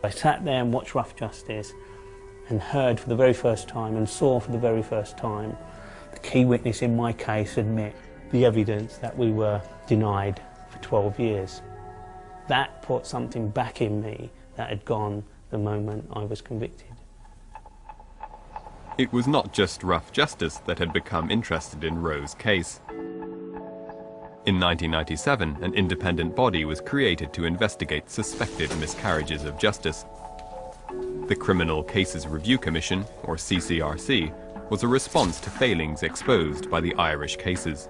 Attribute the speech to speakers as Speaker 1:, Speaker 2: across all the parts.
Speaker 1: I sat there and watched Rough Justice and heard for the very first time and saw for the very first time the key witness in my case admit the evidence that we were denied for 12 years. That put something back in me that had gone the moment I was convicted.
Speaker 2: It was not just Rough Justice that had become interested in Rowe's case. In 1997, an independent body was created to investigate suspected miscarriages of justice. The Criminal Cases Review Commission, or CCRC, was a response to failings exposed by the Irish cases.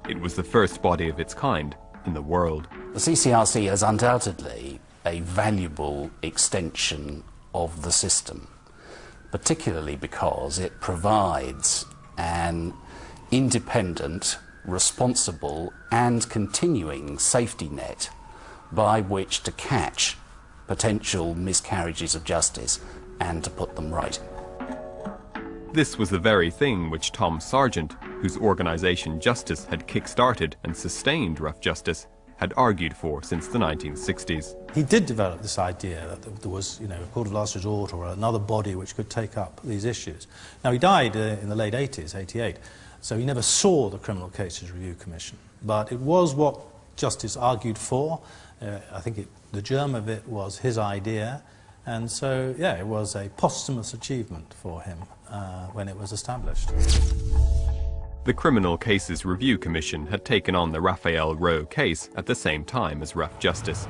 Speaker 2: It was the first body of its kind in the world.
Speaker 3: The CCRC is undoubtedly a valuable extension of the system, particularly because it provides an independent, responsible and continuing safety net by which to catch potential miscarriages of justice and to put them right.
Speaker 2: This was the very thing which Tom Sargent, whose organisation Justice had kick-started and sustained Rough Justice, had argued for since the 1960s.
Speaker 4: He did develop this idea that there was, a court of last resort or another body which could take up these issues. Now, he died in the late 80s, 88, so he never saw the Criminal Cases Review Commission. But it was what Justice argued for. I think the germ of it was his idea, and so, yeah, it was a posthumous achievement for him when it was established.
Speaker 2: The Criminal Cases Review Commission had taken on the Retrial Rowe case at the same time as Rough Justice.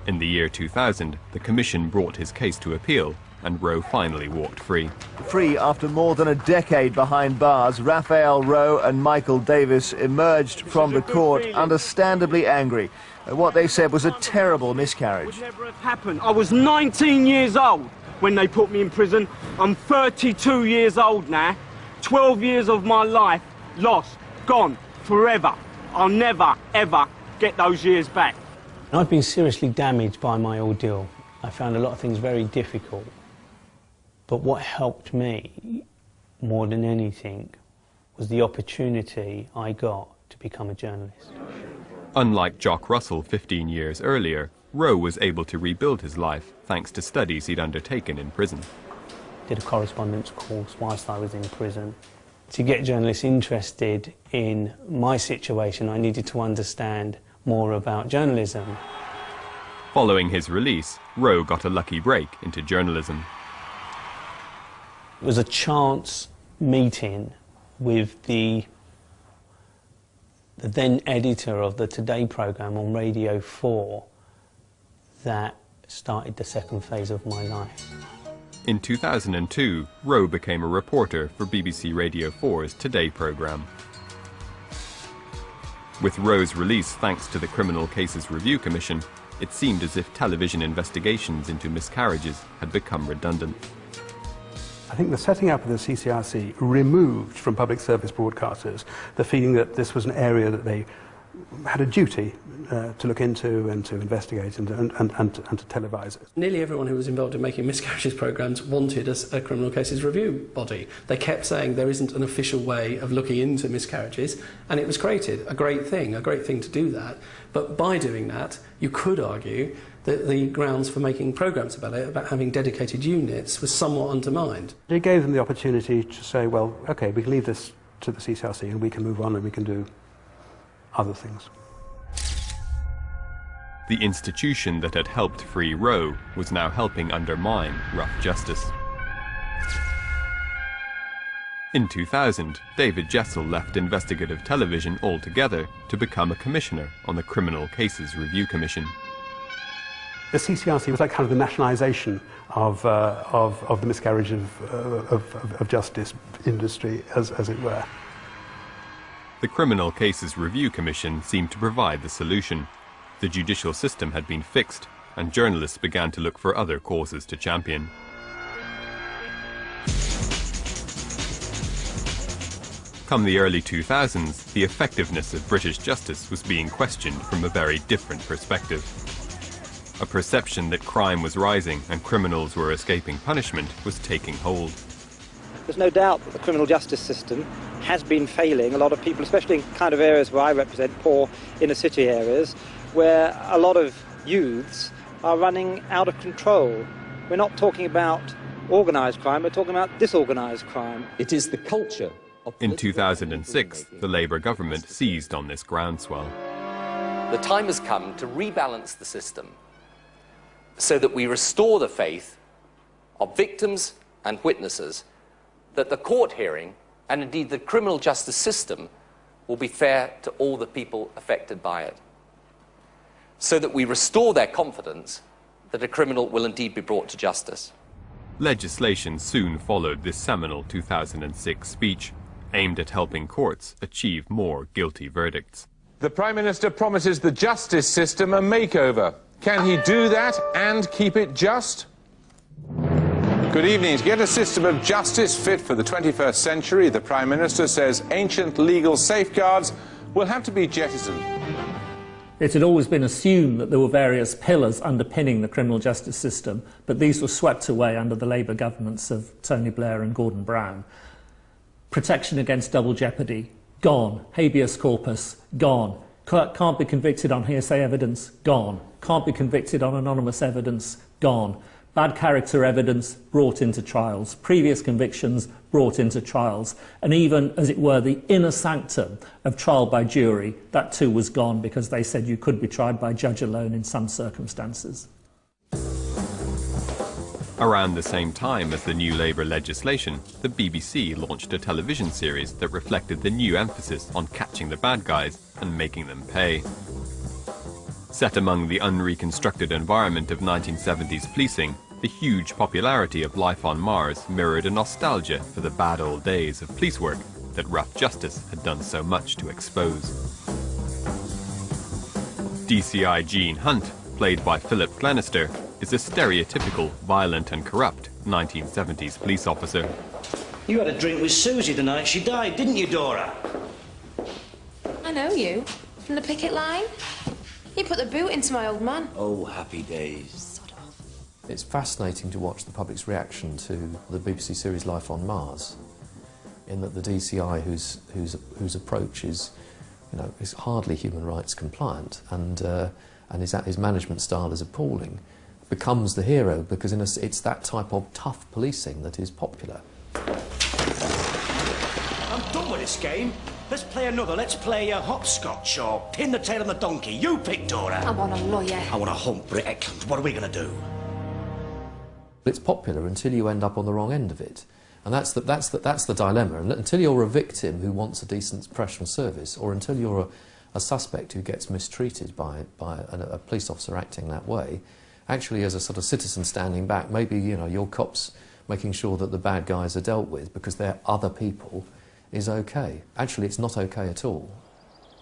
Speaker 2: In the year 2000, the Commission brought his case to appeal, and Rowe finally walked free.
Speaker 5: Free after more than a decade behind bars, Retrial Rowe and Michael Davis emerged from the court understandably angry at what they said was a terrible miscarriage.
Speaker 6: It would never have happened. I was 19 years old when they put me in prison. I'm 32 years old now. 12 years of my life lost, gone, forever. I'll never, ever get those years back.
Speaker 1: I've been seriously damaged by my ordeal. I found a lot of things very difficult. But what helped me more than anything was the opportunity I got to become a journalist.
Speaker 2: Unlike Jock Russell 15 years earlier, Rowe was able to rebuild his life thanks to studies he'd undertaken in prison.
Speaker 1: Did a correspondence course whilst I was in prison. To get journalists interested in my situation, I needed to understand more about journalism.
Speaker 2: Following his release, Rowe got a lucky break into journalism.
Speaker 1: It was a chance meeting with the then editor of the Today programme on Radio 4 that started the second phase of my life.
Speaker 2: In 2002, Rowe became a reporter for BBC Radio 4's Today programme. With Rowe's release thanks to the Criminal Cases Review Commission, it seemed as if television investigations into miscarriages had become redundant.
Speaker 7: I think the setting up of the CCRC removed from public service broadcasters the feeling that this was an area that they had a duty to look into and to investigate and to televise it.
Speaker 8: Nearly everyone who was involved in making miscarriages programmes wanted a criminal cases review body. They kept saying there isn't an official way of looking into miscarriages, and it was created. A great thing to do that. But by doing that, you could argue that the grounds for making programmes about it, about having dedicated units, was somewhat undermined.
Speaker 7: It gave them the opportunity to say, well, OK, we can leave this to the CCRC and we can move on and we can do other things.
Speaker 2: The institution that had helped free Rowe was now helping undermine Rough Justice. In 2000, David Jessel left investigative television altogether to become a commissioner on the Criminal Cases Review Commission.
Speaker 7: The CCRC was like kind of the nationalisation of the miscarriage of justice industry, as it were.
Speaker 2: The Criminal Cases Review Commission seemed to provide the solution. The judicial system had been fixed, and journalists began to look for other causes to champion. Come the early 2000s, the effectiveness of British justice was being questioned from a very different perspective. A perception that crime was rising and criminals were escaping punishment was taking hold.
Speaker 9: There's no doubt that the criminal justice system has been failing a lot of people, especially in kind of areas where I represent, poor inner city areas, where a lot of youths are running out of control. We're not talking about organised crime, we're talking about disorganised crime.
Speaker 10: It is the culture of...
Speaker 2: In 2006, the Labour government seized on this groundswell.
Speaker 11: The time has come to rebalance the system so that we restore the faith of victims and witnesses that the court hearing, and indeed the criminal justice system, will be fair to all the people affected by it. So that we restore their confidence that a criminal will indeed be brought to justice.
Speaker 2: Legislation soon followed this seminal 2006 speech, aimed at helping courts achieve more guilty verdicts.
Speaker 12: The Prime Minister promises the justice system a makeover. Can he do that and keep it just? Good evening. To get a system of justice fit for the 21st century, the Prime Minister says ancient legal safeguards will have to be jettisoned.
Speaker 13: It had always been assumed that there were various pillars underpinning the criminal justice system, but these were swept away under the Labour governments of Tony Blair and Gordon Brown. Protection against double jeopardy, gone. Habeas corpus, gone. Can't be convicted on hearsay evidence, gone. Can't be convicted on anonymous evidence, gone. Bad character evidence brought into trials, previous convictions brought into trials, and even, as it were, the inner sanctum of trial by jury, that too was gone because they said you could be tried by judge alone in some circumstances.
Speaker 2: Around the same time as the new Labour legislation, the BBC launched a television series that reflected the new emphasis on catching the bad guys and making them pay. Set among the unreconstructed environment of 1970s policing, the huge popularity of Life on Mars mirrored a nostalgia for the bad old days of police work that Rough Justice had done so much to expose. DCI Gene Hunt, played by Philip Glenister, is a stereotypical violent and corrupt 1970s police officer.
Speaker 14: You had a drink with Susie the night she died, didn't you, Dora?
Speaker 15: I know you. From the picket line. You put the boot into my old man.
Speaker 14: Oh, happy days.
Speaker 10: It's fascinating to watch the public's reaction to the BBC series Life on Mars, in that the DCI, whose approach is, is hardly human rights compliant, and his management style is appalling, becomes the hero because it's that type of tough policing that is popular.
Speaker 14: I'm done with this game. Let's play another. Let's play hopscotch or pin the tail on the donkey. You pick, Dora.
Speaker 15: I want a lawyer.
Speaker 14: I want a hump, Brick. What are we going to do?
Speaker 10: It's popular until you end up on the wrong end of it. And that's the dilemma. And until you're a victim who wants a decent professional service, or until you're a suspect who gets mistreated by a police officer acting that way, actually as a sort of citizen standing back, maybe your cops making sure that the bad guys are dealt with because they're other people is okay. Actually, it's not okay at all.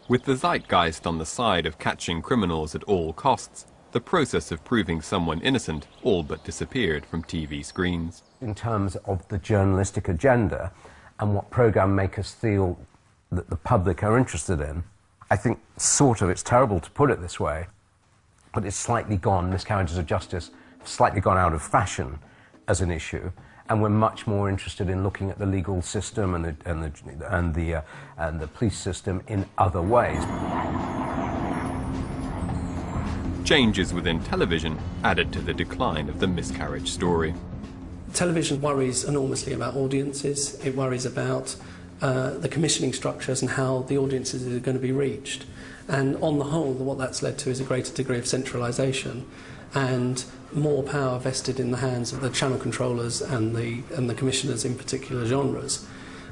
Speaker 2: With the zeitgeist on the side of catching criminals at all costs, the process of proving someone innocent all but disappeared from TV screens.
Speaker 16: In terms of the journalistic agenda and what programme makers feel that the public are interested in, I think it's terrible to put it this way, but it's slightly gone, miscarriages of justice, slightly gone out of fashion as an issue, and we're much more interested in looking at the legal system and the police system in other ways.
Speaker 2: Changes within television added to the decline of the miscarriage story.
Speaker 8: Television worries enormously about audiences. It worries about the commissioning structures and how the audiences are going to be reached. And on the whole, what that's led to is a greater degree of centralisation and more power vested in the hands of the channel controllers and the commissioners in particular genres,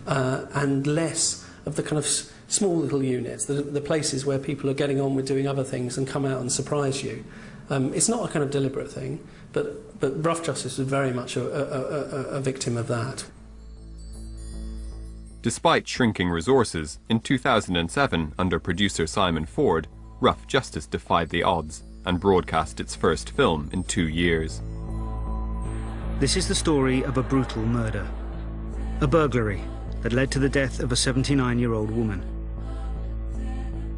Speaker 8: and less of the kind of small little units, the places where people are getting on with doing other things and come out and surprise you. It's not a kind of deliberate thing, but Rough Justice was very much a victim of that.
Speaker 2: Despite shrinking resources, in 2007, under producer Simon Ford, Rough Justice defied the odds and broadcast its first film in 2 years.
Speaker 17: This is the story of a brutal murder, a burglary that led to the death of a 79-year-old woman.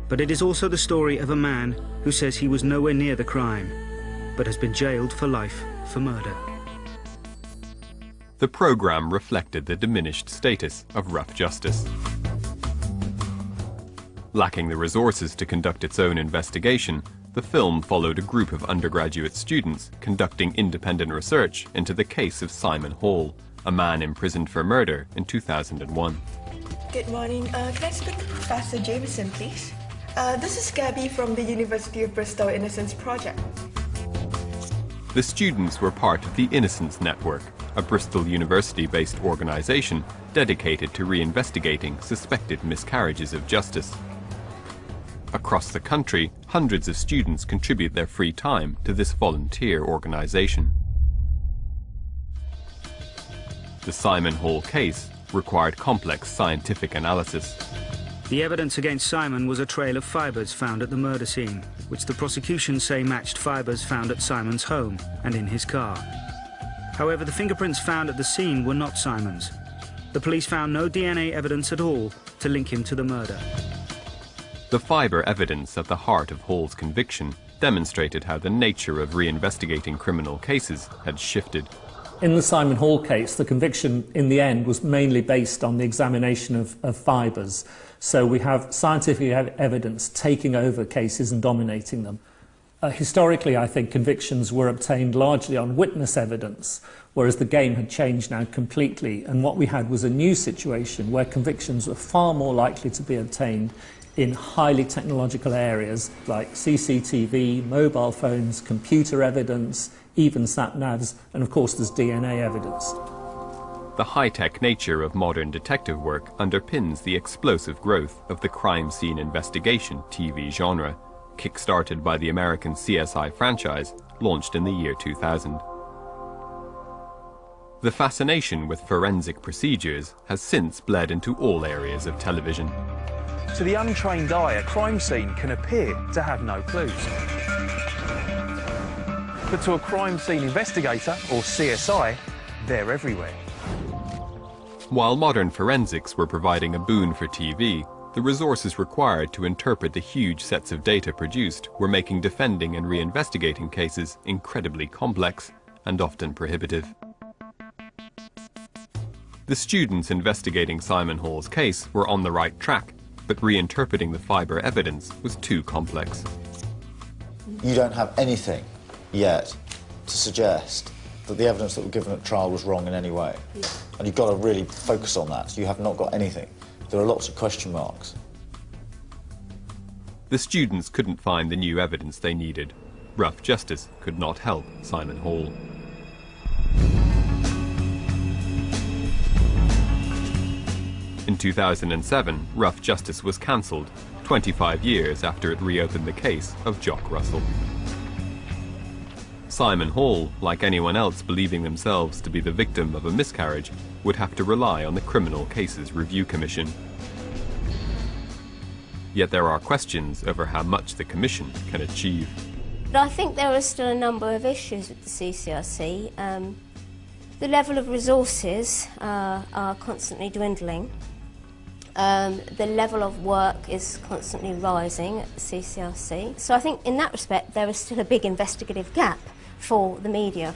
Speaker 17: But it is also the story of a man who says he was nowhere near the crime, but has been jailed for life for murder.
Speaker 2: The programme reflected the diminished status of Rough Justice. Lacking the resources to conduct its own investigation, The film followed a group of undergraduate students conducting independent research into the case of Simon Hall, a man imprisoned for murder in 2001.
Speaker 18: Good morning. Can I speak to Professor Jameson, please? This is Gabby from the University of Bristol Innocence Project.
Speaker 2: The students were part of the Innocence Network, a Bristol University-based organisation dedicated to reinvestigating suspected miscarriages of justice. Across the country, hundreds of students contribute their free time to this volunteer organisation. The Simon Hall case required complex scientific analysis.
Speaker 17: The evidence against Simon was a trail of fibres found at the murder scene, which the prosecution say matched fibres found at Simon's home and in his car. However, the fingerprints found at the scene were not Simon's. The police found no DNA evidence at all to link him to the murder.
Speaker 2: The fibre evidence at the heart of Hall's conviction demonstrated how the nature of reinvestigating criminal cases had shifted.
Speaker 13: In the Simon Hall case, the conviction in the end was mainly based on the examination of fibres. So we have scientific evidence taking over cases and dominating them. Historically, I think convictions were obtained largely on witness evidence, whereas the game had changed now completely. And what we had was a new situation where convictions were far more likely to be obtained in highly technological areas like CCTV, mobile phones, computer evidence, even sat-navs, and of course there's DNA evidence.
Speaker 2: The high-tech nature of modern detective work underpins the explosive growth of the crime scene investigation TV genre, kick-started by the American CSI franchise, launched in the year 2000. The fascination with forensic procedures has since bled into all areas of television.
Speaker 19: To the untrained eye, a crime scene can appear to have no clues. But to a crime scene investigator, or CSI, they're everywhere.
Speaker 2: While modern forensics were providing a boon for TV, the resources required to interpret the huge sets of data produced were making defending and reinvestigating cases incredibly complex and often prohibitive. The students investigating Simon Hall's case were on the right track, but reinterpreting the fibre evidence was too complex.
Speaker 20: You don't have anything yet to suggest that the evidence that was given at trial was wrong in any way. Yeah. And you've got to really focus on that. You have not got anything. There are lots of question marks.
Speaker 2: The students couldn't find the new evidence they needed. Rough justice could not help Simon Hall. In 2007, Rough Justice was cancelled, 25 years after it reopened the case of Jock Russell. Simon Hall, like anyone else believing themselves to be the victim of a miscarriage, would have to rely on the Criminal Cases Review Commission. Yet there are questions over how much the Commission can achieve.
Speaker 21: But I think there are still a number of issues with the CCRC. The level of resources are constantly dwindling. The level of work is constantly rising at the CCRC. So I think in that respect there is still a big investigative gap for the media.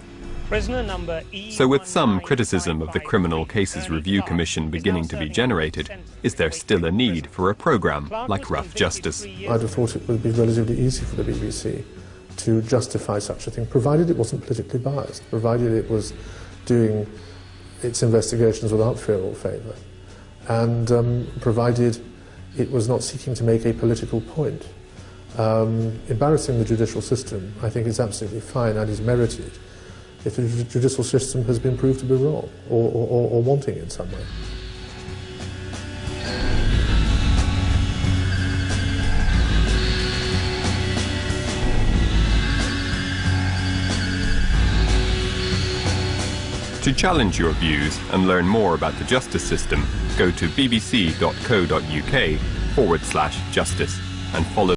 Speaker 2: Prisoner number So with some criticism of the Criminal Cases Review Commission beginning to be generated, is there still a need for a programme like Rough Justice?
Speaker 22: I'd have thought it would be relatively easy for the BBC to justify such a thing, provided it wasn't politically biased, provided it was doing its investigations without fear or favour, and provided it was not seeking to make a political point. Embarrassing the judicial system, I think, is absolutely fine and is merited if the judicial system has been proved to be wrong or wanting in some way.
Speaker 2: To challenge your views and learn more about the justice system, go to bbc.co.uk/justice and follow